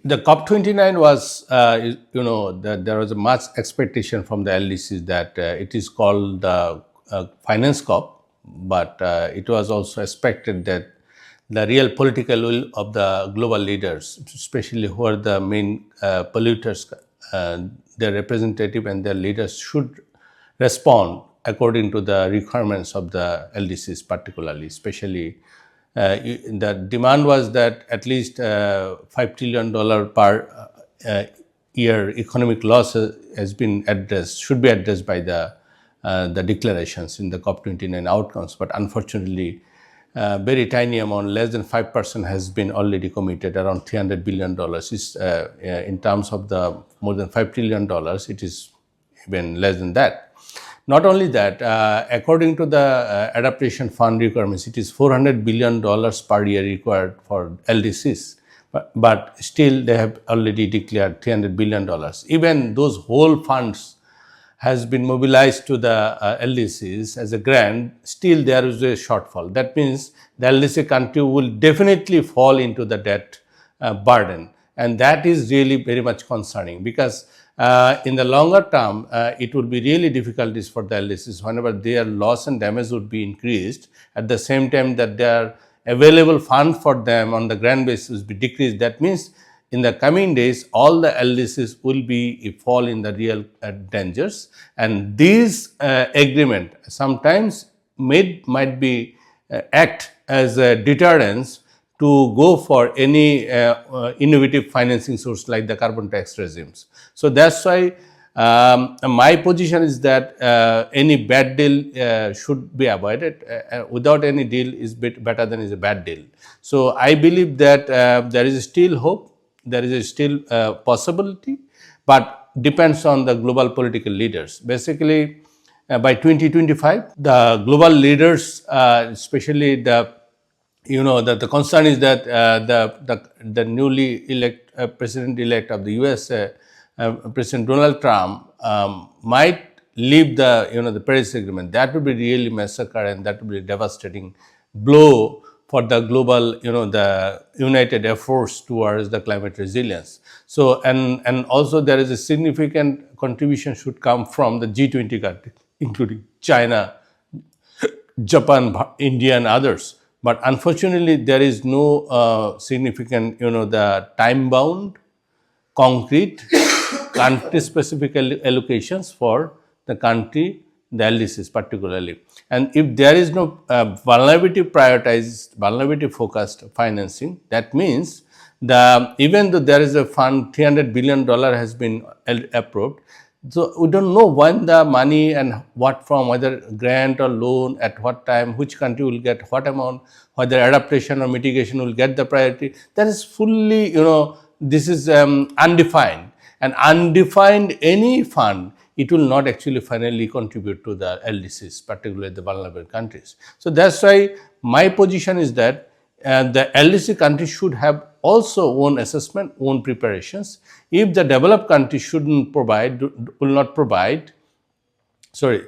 The COP29 was, there was a much expectation from the LDCs that it is called the finance COP, but it was also expected that the real political will of the global leaders, especially who are the main polluters, their representative and their leaders should respond according to the requirements of the LDCs, particularly, especially the demand was that at least $5 trillion per year economic loss has been addressed, should be addressed by the declarations in the COP29 outcomes. But unfortunately, very tiny amount, less than 5% has been already committed, around $300 billion. Is, in terms of the more than $5 trillion, it is even less than that. Not only that, according to the adaptation fund requirements, it is $400 billion per year required for LDCs, but still they have already declared $300 billion. Even those whole funds has been mobilized to the LDCs as a grant, still there is a shortfall. That means the LDC country will definitely fall into the debt burden, and that is really very much concerning, because in the longer term, it would be really difficulties for the LDCs whenever their loss and damage would be increased. At the same time that their available fund for them on the grant basis be decreased. That means in the coming days, all the LDCs will be fall in the real dangers, and these agreement sometimes might be act as a deterrence to go for any innovative financing source like the carbon tax regimes. So that's why my position is that any bad deal should be avoided. Without any deal is better than is a bad deal. So I believe that there is still hope, there is still possibility, but depends on the global political leaders. Basically, by 2025, the global leaders, especially the concern is that the newly president-elect of the US, President Donald Trump, might leave the Paris Agreement. That would be really massacre, and that would be a devastating blow for the global, the united efforts towards the climate resilience. So, and also there is a significant contribution should come from the G20 countries, including China, Japan, India, and others. But unfortunately, there is no significant, the time-bound, concrete, country-specific allocations for the country, the LDCs particularly. And if there is no vulnerability prioritized, vulnerability focused financing, that means even though there is a fund, $300 billion has been approved, so we don't know when the money and what from, whether grant or loan, at what time, which country will get what amount, whether adaptation or mitigation will get the priority. That is fully, this is undefined. And undefined any fund, it will not actually finally contribute to the LDCs, particularly the vulnerable countries. So that's why my position is that the LDC countries should have also own assessment, own preparations. If the developed country shouldn't provide, will not provide, if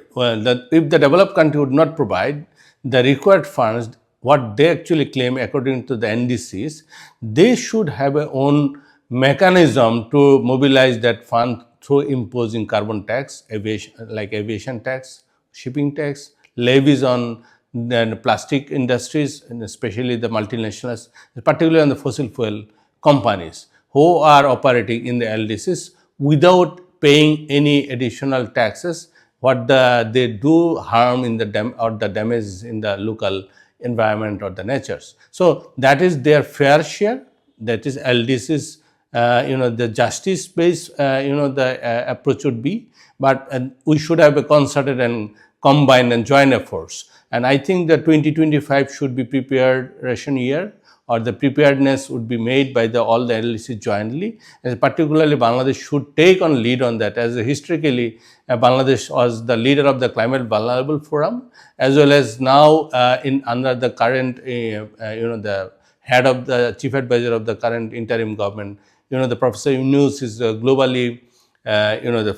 the developed country would not provide the required funds, what they actually claim according to the NDCs, they should have a own mechanism to mobilize that fund through imposing carbon tax, aviation tax, shipping tax, levies on the plastic industries, and especially the multinationals, particularly on the fossil fuel companies who are operating in the LDCs without paying any additional taxes. What they do harm in the damage in the local environment or the natures. So that is their fair share. That is LDCs. The justice-based, the approach would be, but we should have a concerted and combined and joint efforts. And I think that 2025 should be preparation year, or the preparedness would be made by all the LDCs jointly. And particularly Bangladesh should take on lead on that, as historically Bangladesh was the leader of the Climate Vulnerable Forum, as well as now under the current, the head of the chief advisor of the current interim government, the Professor Yunus is globally, the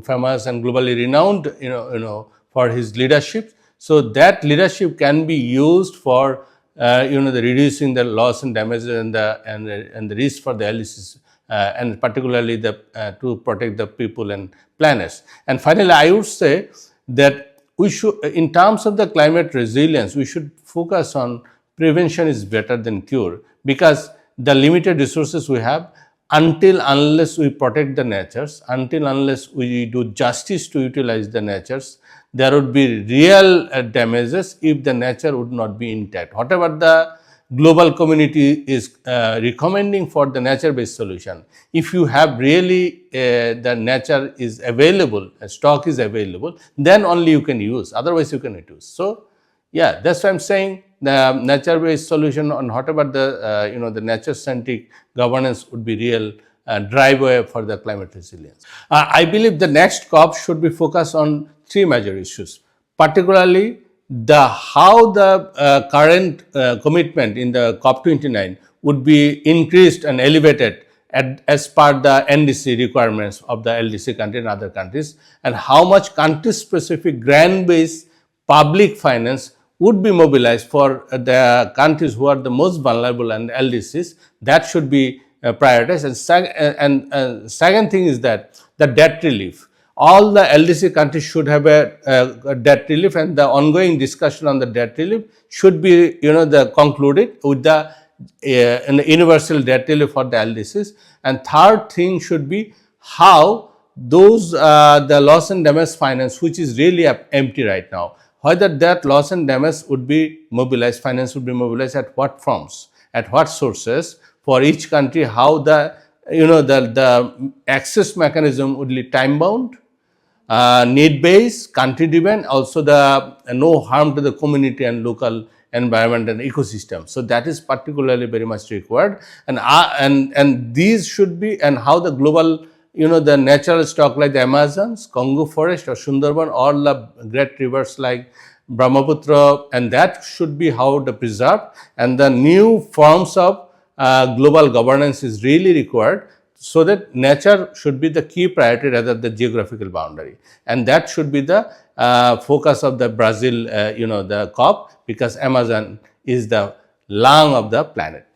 famous and globally renowned, for his leadership. So that leadership can be used for the reducing the loss and damages and the risk for the LDCs, and particularly to protect the people and planets. And finally, I would say that we should, in terms of the climate resilience, we should focus on prevention is better than cure, because the limited resources we have, until unless we protect the natures, until unless we do justice to utilize the natures, there would be real damages if the nature would not be intact. Whatever the global community is recommending for the nature-based solution, if you have really the nature is available, stock is available, then only you can use, otherwise you cannot use. So, yeah, that's why I'm saying the nature-based solution on whatever the the nature-centric governance would be real driveway for the climate resilience. I believe the next COP should be focused on three major issues, particularly the how the current commitment in the COP29 would be increased and elevated as per the NDC requirements of the LDC country and other countries, and how much country-specific grant-based public finance would be mobilized for the countries who are the most vulnerable and LDCs. That should be prioritized. And second thing is that the debt relief. All the LDC countries should have a debt relief, and the ongoing discussion on the debt relief should be concluded with the universal debt relief for the LDCs. And third thing should be how those the loss and damage finance, which is really empty right now, whether that loss and damage would be mobilized, finance would be mobilized at what forms, at what sources for each country, how the the access mechanism would be time bound, need based, country driven, also the no harm to the community and local environment and ecosystem. So that is particularly very much required, and these should be, and how the global the natural stock like the Amazons, Congo forest or Sundarban, all the great rivers like Brahmaputra, and that should be how the preserved, and the new forms of global governance is really required, so that nature should be the key priority rather than the geographical boundary, and that should be the focus of the Brazil the COP, because Amazon is the lung of the planet.